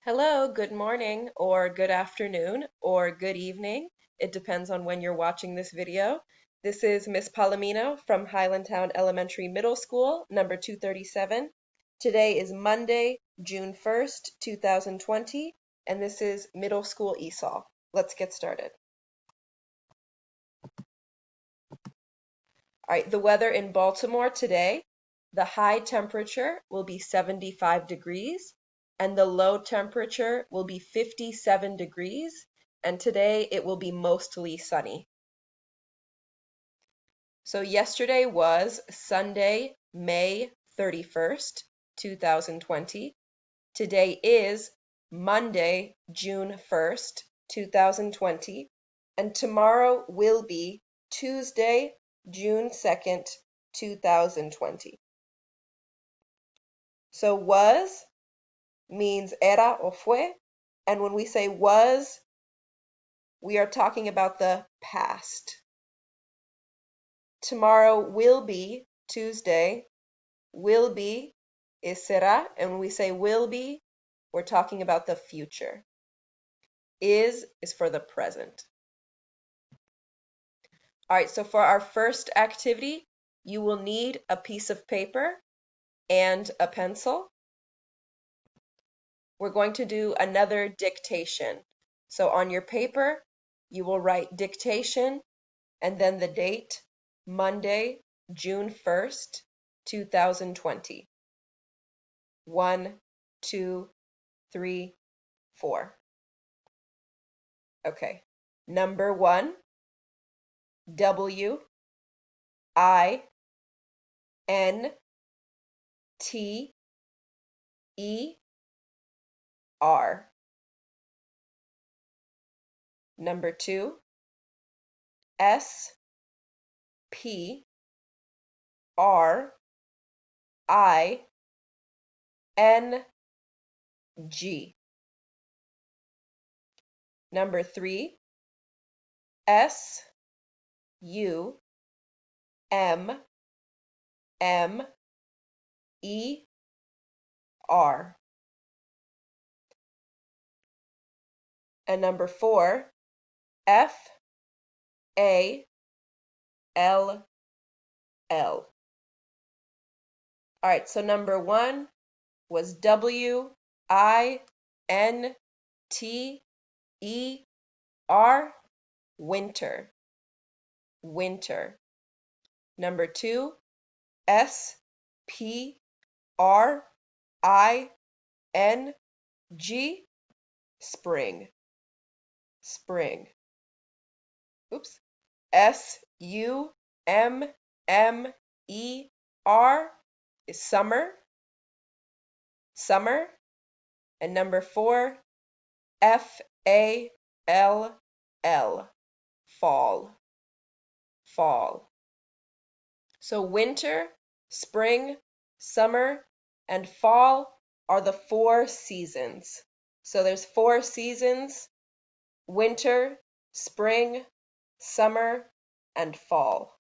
Hello, good morning, or good afternoon, or good evening. It depends on when you're watching this video. This is Miss Palomino from Highlandtown Elementary Middle School, number 237. Today is Monday, June 1st, 2020, and this is Middle School ESOL. Let's get started. All right, the weather in Baltimore today, the high temperature will be 75 degrees and the low temperature will be 57 degrees, and today it will be mostly sunny. So yesterday was Sunday, May 31st, 2020. Today is Monday, June 1st, 2020, and tomorrow will be Tuesday, June 2nd, 2020. So was means era o fue, and when we say was, we are talking about the past. Tomorrow will be Tuesday. Will be is será, and when we say will be, we're talking about the future. Is for the present. All right, so for our first activity, you will need a piece of paper and a pencil. We're going to do another dictation. So on your paper, you will write dictation and then the date, Monday, June 1st, 2020. 1, 2, 3, 4. Okay. Number 1, W, I, N, T, E, R. Number 2, S, P, R, I, N, G. Number 3, S, U, M, M, E, R. And number 4, F, A, L, L. All right, so number 1 was W, I, N, T, E, R, winter. Winter. Number 2, S, P, R, I, N, G, spring. Spring. Oops. S, U, M, M, E, R is summer. Summer. And number 4, F, A, L, L, fall. Fall. So winter, spring, summer, and fall are the 4 seasons. So there's 4 seasons: winter, spring, summer, and fall.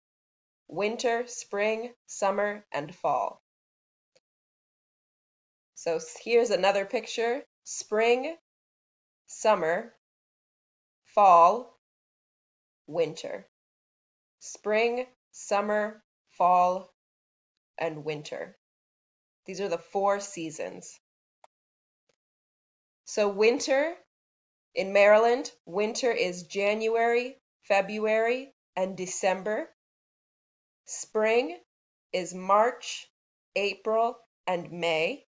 Winter, spring, summer, and fall. So here's another picture: spring, summer, fall, winter. Spring, summer, fall, and winter. These are the 4 seasons. So winter, in Maryland, winter is January, February, and December. Spring is March, April, and May.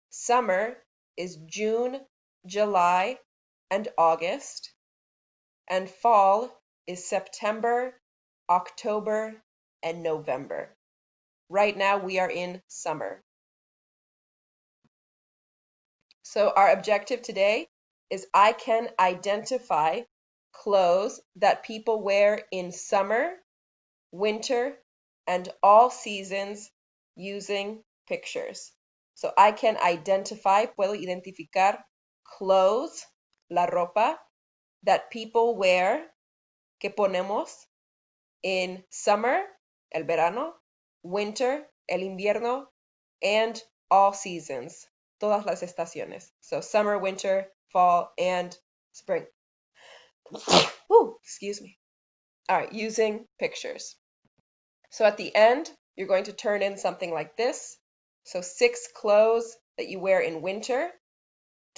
Summer is June, July, and August. And fall is September, October, and November. Right now we are in summer. So our objective today is I can identify clothes that people wear in summer, winter, and all seasons using pictures. So I can identify, puedo identificar clothes, la ropa, that people wear, que ponemos, in summer, el verano, winter, el invierno, and all seasons, todas las estaciones. So summer, winter, fall, and spring. Ooh, excuse me. All right, using pictures. So at the end, you're going to turn in something like this. So 6 clothes that you wear in winter,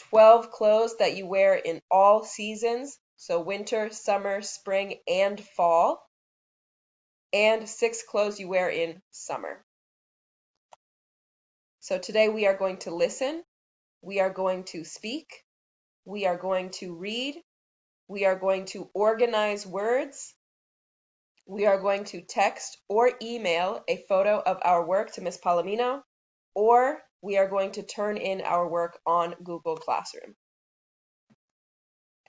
12 clothes that you wear in all seasons, so winter, summer, spring, and fall, and 6 clothes you wear in summer. So today we are going to listen, we are going to speak, we are going to read, we are going to organize words, we are going to text or email a photo of our work to Ms. Palomino, or we are going to turn in our work on Google Classroom.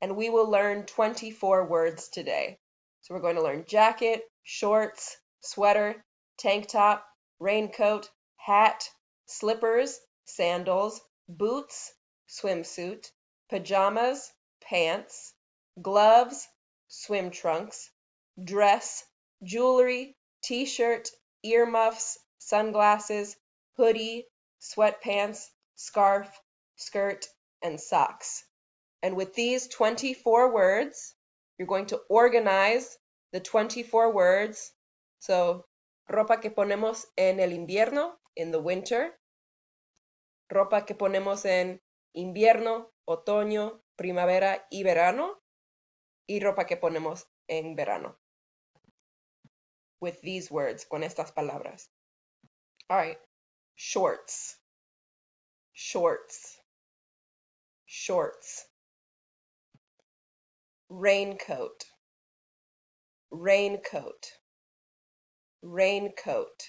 And we will learn 24 words today. So we're going to learn jacket, shorts, sweater, tank top, raincoat, hat, slippers, sandals, boots, swimsuit, pajamas, pants, gloves, swim trunks, dress, jewelry, t-shirt, earmuffs, sunglasses, hoodie, sweatpants, scarf, skirt, and socks. And with these 24 words, you're going to organize the 24 words. So, ropa que ponemos en el invierno, in the winter. Ropa que ponemos en invierno, otoño, primavera y verano. Y ropa que ponemos en verano. With these words, con estas palabras. All right. Shorts. Shorts. Shorts. Raincoat. Raincoat. Raincoat.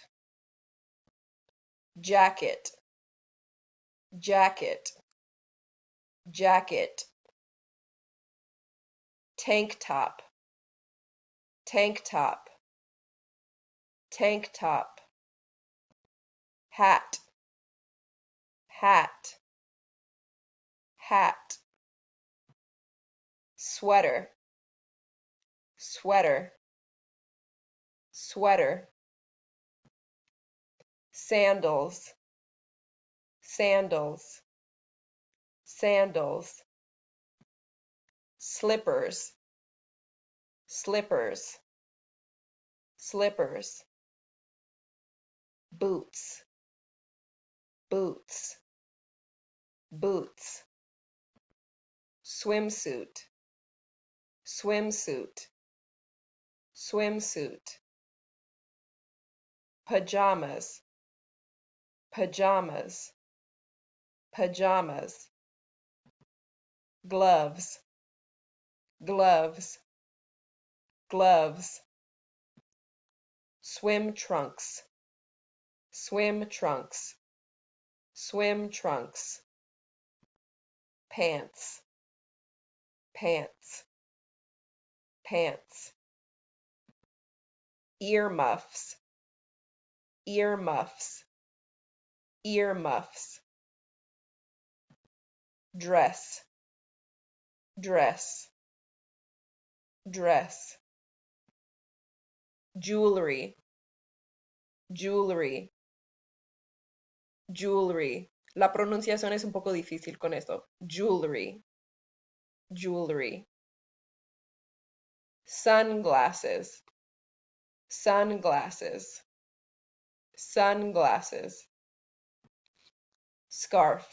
Jacket. Jacket. Jacket. Tank top. Tank top. Tank top. Hat. Hat. Hat. Sweater. Sweater. Sweater. Sandals. Sandals. Sandals. Slippers. Slippers. Slippers. Boots. Boots. Boots. Swimsuit. Swimsuit. Swimsuit. Pajamas. Pajamas. Pajamas. Gloves. Gloves. Gloves. Swim trunks. Swim trunks. Swim trunks. Pants. Pants. Pants. Earmuffs. Earmuffs. Earmuffs. Dress. Dress. Dress. Jewelry. Jewelry. Jewelry. La pronunciación es un poco difícil con esto. Jewelry. Jewelry. Sunglasses. Sunglasses. Sunglasses. Scarf.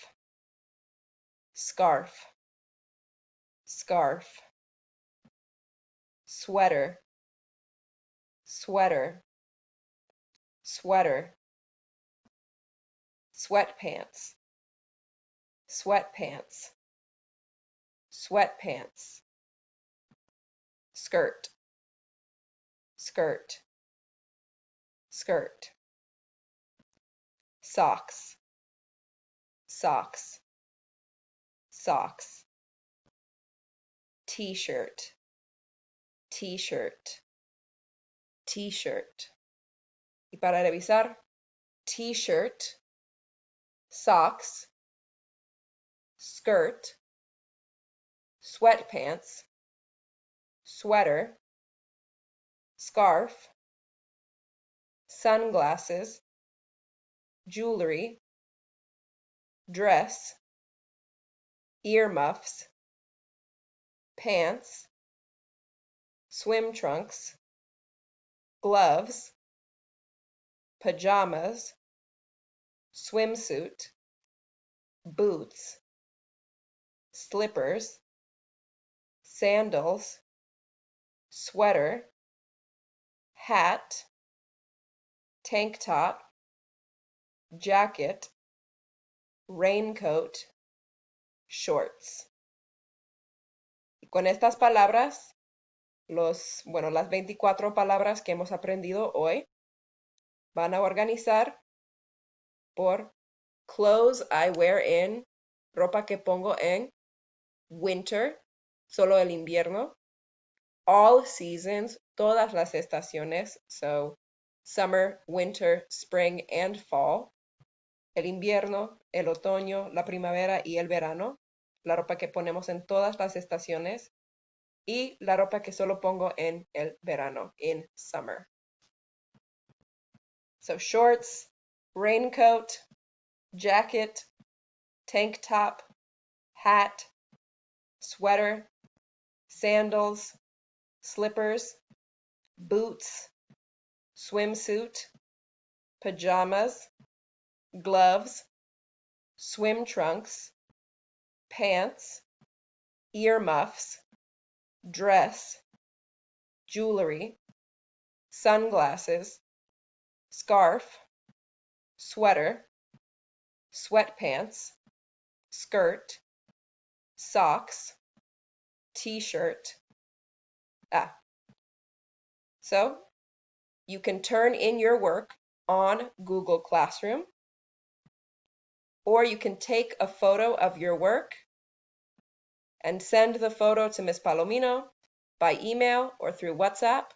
Scarf. Scarf. Sweater. Sweater. Sweater. Sweatpants. Sweatpants. Sweatpants. Skirt. Skirt. Skirt. Socks. Socks. Socks. T-shirt. T-shirt. T-shirt. Y para revisar, T-shirt, socks, skirt, sweatpants, sweater, scarf, sunglasses, jewelry, dress, earmuffs, pants, swim trunks, gloves, pajamas, swimsuit, boots, slippers, sandals, sweater, hat, tank top, jacket, raincoat, shorts. Y con estas palabras, las 24 palabras que hemos aprendido hoy, van a organizar por clothes I wear in, ropa que pongo en winter, solo el invierno, all seasons, todas las estaciones, so summer, winter, spring, and fall, el invierno, el otoño, la primavera y el verano, la ropa que ponemos en todas las estaciones, y la ropa que solo pongo en el verano, in summer. So shorts, raincoat, jacket, tank top, hat, sweater, sandals, slippers, boots, swimsuit, pajamas, gloves, swim trunks, pants, earmuffs, dress, jewelry, sunglasses, scarf, sweater, sweatpants, skirt, socks, t-shirt. So you can turn in your work on Google Classroom, or you can take a photo of your work and send the photo to Ms. Palomino by email or through WhatsApp.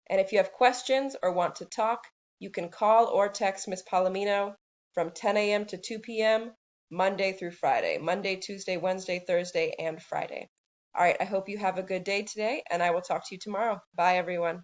And if you have questions or want to talk, you can call or text Ms. Palomino from 10 a.m. to 2 p.m. Monday through Friday, Monday, Tuesday, Wednesday, Thursday, and Friday. All right, I hope you have a good day today, and I will talk to you tomorrow. Bye, everyone.